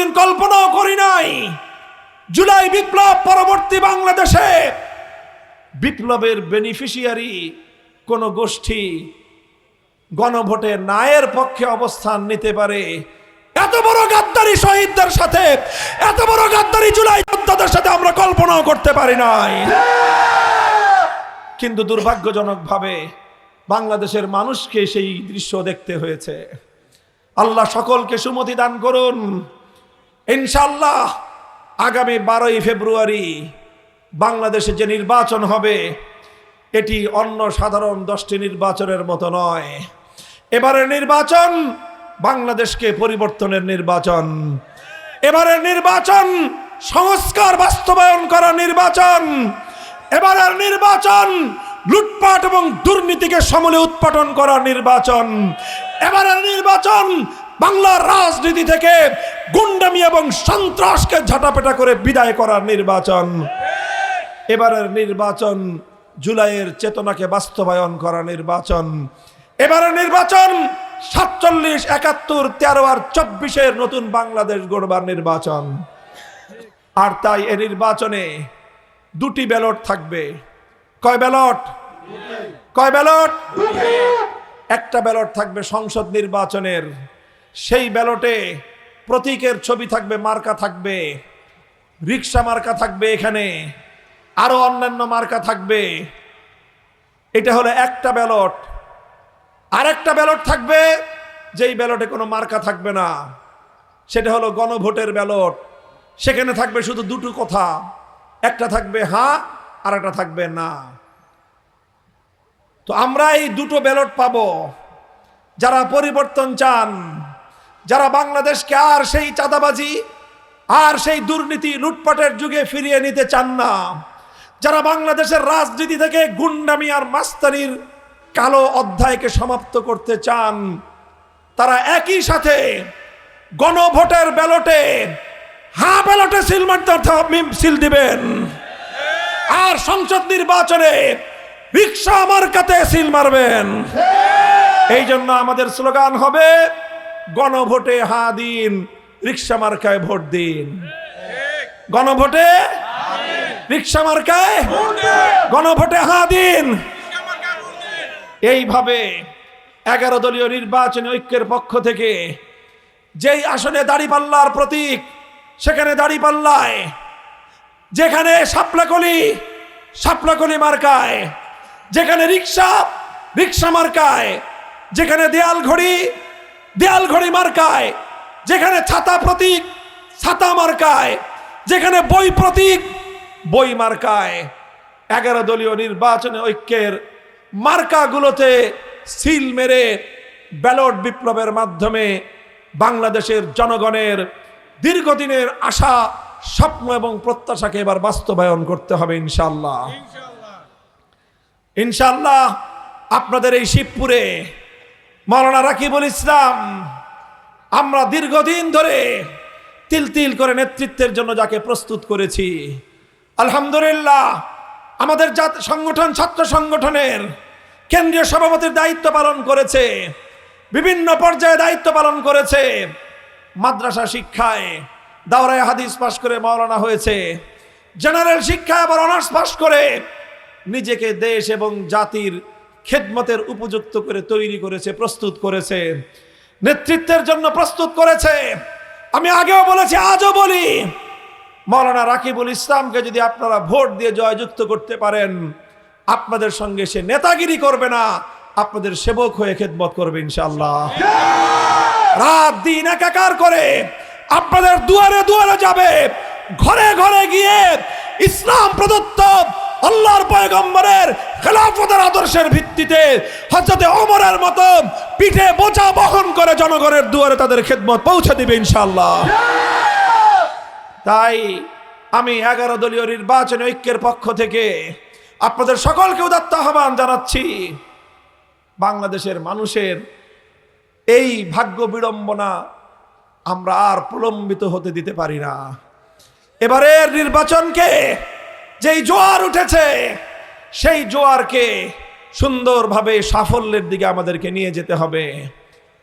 কোনোদিন কল্পনাও করি নাই জুলাই বিপ্লব পরবর্তী বাংলাদেশে বিপ্লবের বেনিফিশিয়ারি কোন গোষ্ঠী গণভোটে নায়ের পক্ষে অবস্থান নিতে পারে। এত বড় গাদ্দারি শহীদদের সাথে, এত বড় গাদ্দারি জুলাই যোদ্ধাদের সাথে আমরা কল্পনাও করতে পারি নাই। কিন্তু দুর্ভাগ্যজনকভাবে বাংলাদেশের মানুষকে সেই দৃশ্য দেখতে হয়েছে। আল্লাহ সকলকে সুমতি দান করুন। ইনশাআল্লাহ আগামী 12ই ফেব্রুয়ারি বাংলাদেশে যে নির্বাচন হবে এটি অন্য সাধারণ 10টি নির্বাচনের মতো নয়। এবারের নির্বাচন বাংলাদেশকে পরিবর্তনের নির্বাচন। এবারের নির্বাচন সংস্কার বাস্তবায়ন করা নির্বাচন। এবারের নির্বাচন লুটপাট এবং দুর্নীতিকে সমূলে উৎপাটন করা নির্বাচন। এবারের নির্বাচন বাংলার রাজনীতি থেকে গুন্ডামি এবং সন্ত্রাসকে ঝাঁটাপেটা করে বিদায় করার নির্বাচন। এবারের নির্বাচন জুলাইয়ের চেতনাকে বাস্তবায়ন করা নির্বাচন। এবারের নির্বাচন 47, 71, 13 আর 24-এর নতুন বাংলাদেশ গড়বার নির্বাচন। আর তাই এ নির্বাচনে 2টি ব্যালট থাকবে। কয় ব্যালট? কয় ব্যালট? একটা ব্যালট থাকবে সংসদ নির্বাচনের। সেই ব্যালটে প্রতীকের ছবি থাকবে, মার্কা থাকবে, রিক্সা মার্কা থাকবে, এখানে আরো অন্যান্য মার্কা থাকবে। এটা হলো একটা ব্যালট। আরেকটা ব্যালট থাকবে যেই ব্যালটে কোনো মার্কা থাকবে না, সেটা হলো গণভোটের ব্যালট। সেখানে থাকবে শুধু 2টো কথা, একটা থাকবে হ্যাঁ আর একটা থাকবে না। তো আমরা এই 2টো ব্যালট পাবো। যারা পরিবর্তন চান, যারা বাংলাদেশকে আর সেই চাঁদাবাজি আর সেই দুর্নীতি লুটপাটের যুগে ফিরিয়ে নিতে চান না, যারা বাংলাদেশের রাজনীতি থেকে গুন্ডামি আর মাস্তানির কালো অধ্যায়কে সমাপ্ত করতে চান, তারা একই সাথে গণভোটের ব্যালটে হ্যাঁ ব্যালটে সিল মারতে সিল দিবেন, আর সংসদ নির্বাচনে রিক্সা মার্কাতে সিল মারবেন। এই জন্য আমাদের স্লোগান হবে গণভোটে হ্যাঁ দিন, রিক্সা মার্কায় ভোট দিন। গণভোটে রিক্সা মার্কায়, গণভোটে হ্যাঁ দিন। এইভাবে 11 দলীয় নির্বাচনী ঐক্যের পক্ষ থেকে যেই আসনে দাঁড়িপাল্লার প্রতীক, সেখানে দাঁড়িপাল্লায়, যেখানে শাপলাকলি মার্কায়, যেখানে রিক্সা মার্কায়, যেখানে দেয়াল ঘড়ি মার্কায়, যেখানে ছাতা প্রতীক ছাতা মার্কায়, যেখানে বই প্রতীক বই মার্কায়, 11 দলীয় নির্বাচনী ঐক্যের মার্কাগুলোতে সিল মেরে ব্যালট বিপ্লবের মাধ্যমে বাংলাদেশের জনগণের দীর্ঘদিনের আশা, স্বপ্ন এবং প্রত্যাশাকে এবার বাস্তবায়ন করতে হবে ইনশাআল্লাহ। ইনশাআল্লাহ আপনাদের এই শিবপুরে মাওলানা রাকিবুল ইসলাম, আমরা দীর্ঘদিন ধরে তিল তিল করে নেতৃত্বের জন্য যাকে প্রস্তুত করেছি, আলহামদুলিল্লাহ আমাদের সংগঠন ছাত্র সংগঠনের কেন্দ্রীয় সভাপতির দায়িত্ব পালন করেছে, বিভিন্ন পর্যায়ে দায়িত্ব পালন করেছে, মাদ্রাসা শিক্ষায় দাওরায়ে হাদিস পাশ করে মাওলানা হয়েছে, জেনারেল শিক্ষায় আবার অনার্স পাশ করে নিজেকে দেশ এবং জাতির খেদমতের উপযুক্ত করে তৈরি করেছে, প্রস্তুত করেছে, নেতৃত্বের জন্য প্রস্তুত করেছে। আমি আগেও বলেছি, আজও বলি, মাওলানা রাকিবুল ইসলামকে যদি আপনারা ভোট দিয়ে জয়যুক্ত করতে পারেন, আপনাদের সঙ্গে সে নেতাগিরি করবে না, আপনাদের সেবক হয়ে খেদমত করবে ইনশাআল্লাহ। রাত দিন একাকার করে আপনাদের দুয়ারে দুয়ারে যাবে, ঘরে ঘরে গিয়ে ইসলাম প্রদত্ত আল্লাহর পয়গম্বরের খেলাফতের আদর্শের ভিত্তিতে হযরত ওমরের মতো পিঠে বোঝা বহন করে জনগণের দুয়ারে তাদের খেদমত পৌঁছে দিবে ইনশাআল্লাহ। তাই আমি 11 দলীয় নির্বাচনী ঐক্যের পক্ষ থেকে আপনাদের সকলকে উদাত্ত আহ্বান জানাচ্ছি, বাংলাদেশের মানুষের এই ভাগ্য বিড়ম্বনা আমরা আর প্রলম্বিত হতে দিতে পারি না। এবারের নির্বাচনকে যেই জোয়ার উঠেছে, সেই জোয়ারকে সুন্দরভাবে সাফল্যের দিকে আমাদেরকে নিয়ে যেতে হবে।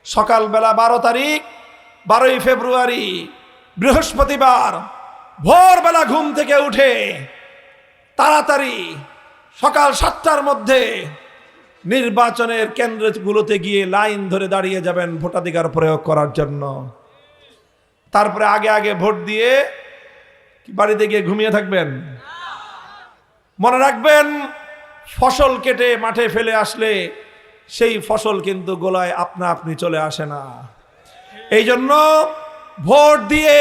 সকালবেলা 12 তারিখ 12ই ফেব্রুয়ারি বৃহস্পতিবার ভোরবেলা ঘুম থেকে উঠে তাড়াতাড়ি সকাল 7টার মধ্যে নির্বাচনের কেন্দ্রগুলোতে গিয়ে লাইন ধরে দাঁড়িয়ে যাবেন ভোটাধিকার প্রয়োগ করার জন্য। তারপরে আগে আগে ভোট দিয়ে বাড়িতে গিয়ে ঘুমিয়ে থাকবেন। মনে রাখবেন, ফসল কেটে মাঠে ফেলে আসলে সেই ফসল কিন্তু গোলায় আপনা আপনি চলে আসে না। এই জন্য ভোট দিয়ে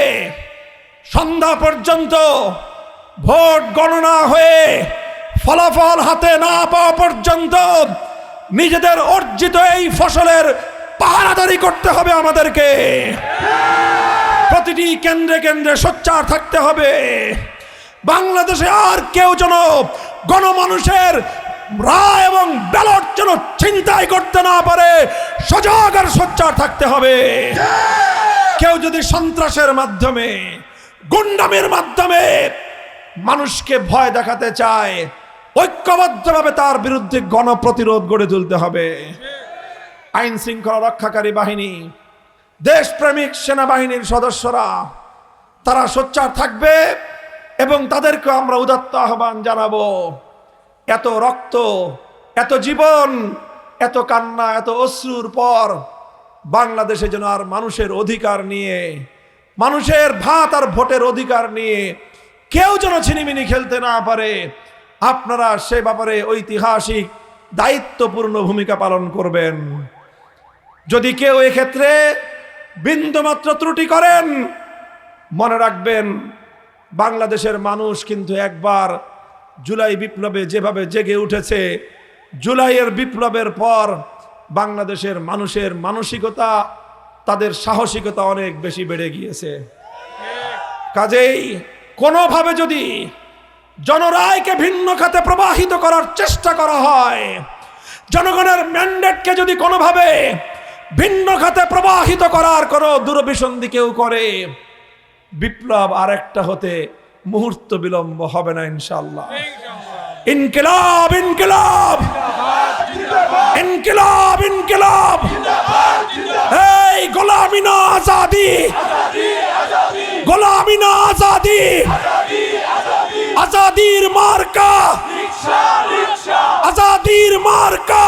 সন্ধ্যা পর্যন্ত ভোট গণনা হয়ে ফলাফল হাতে না পাওয়া পর্যন্ত নিজেদের অর্জিত এই ফসলের পাহারাদারি করতে হবে আমাদেরকে। প্রতিটি কেন্দ্রে কেন্দ্রে সোচ্চার থাকতে হবে। বাংলাদেশে আর কেউ যেন গণমানুষের রায় এবং ব্যালট যেন ছিনতাই করতে না পারে, সজাগ আর সোচ্চার থাকতে হবে। কেউ যদি সন্ত্রাসের মাধ্যমে, গুন্ডামির মাধ্যমে মানুষকে ভয় দেখাতে চায়, ঐক্যবদ্ধভাবে তার বিরুদ্ধে গণপ্রতিরোধ গড়ে তুলতে হবে। আইন শৃঙ্খলা রক্ষাকারী বাহিনী, দেশপ্রেমিক সেনাবাহিনীর সদস্যরা তারা সোচ্চার থাকবে এবং তাদেরকে আমরা উদাত্ত আহ্বান জানাবো। এত রক্ত, এত জীবন, এত কান্না, এত অশ্রুর পর বাংলাদেশে যেন আর মানুষের অধিকার নিয়ে, মানুষের ভাত আর ভোটের অধিকার নিয়ে কেউ যেন ছিনিমিনি খেলতে না পারে, আপনারা সে ব্যাপারে ঐতিহাসিক দায়িত্বপূর্ণ ভূমিকা পালন করবেন। যদি কেউ এক্ষেত্রে বিন্দুমাত্র ত্রুটি করেন, মনে রাখবেন বাংলাদেশের মানুষ কিন্তু একবার জুলাই বিপ্লবে যেভাবে জেগে উঠেছে, জুলাইয়ের বিপ্লবের পর বাংলাদেশের মানুষের মানসিকতা, তাদের সাহসিকতা অনেক বেশি বেড়ে গিয়েছে। কাজেই কোনোভাবে যদি জনরায়কে ভিন্ন খাতে প্রবাহিত করার চেষ্টা করা হয়, জনগণের ম্যান্ডেটকে যদি কোনোভাবে ভিন্ন খাতে প্রবাহিত করার কোনো দুরভিসন্ধি কেউ করে, বিপ্লব আরেকটা হতে মুহূর্ত বিলম্ব হবে না ইনশাআল্লাহ। ইনকিলাব, ইনকিলাব, ইনকিলাব, ইনকিলাব। এই গোলামি না আজাদি, গোলামি না আজাদি, আজাদির মার্কা, আজাদির মার্কা।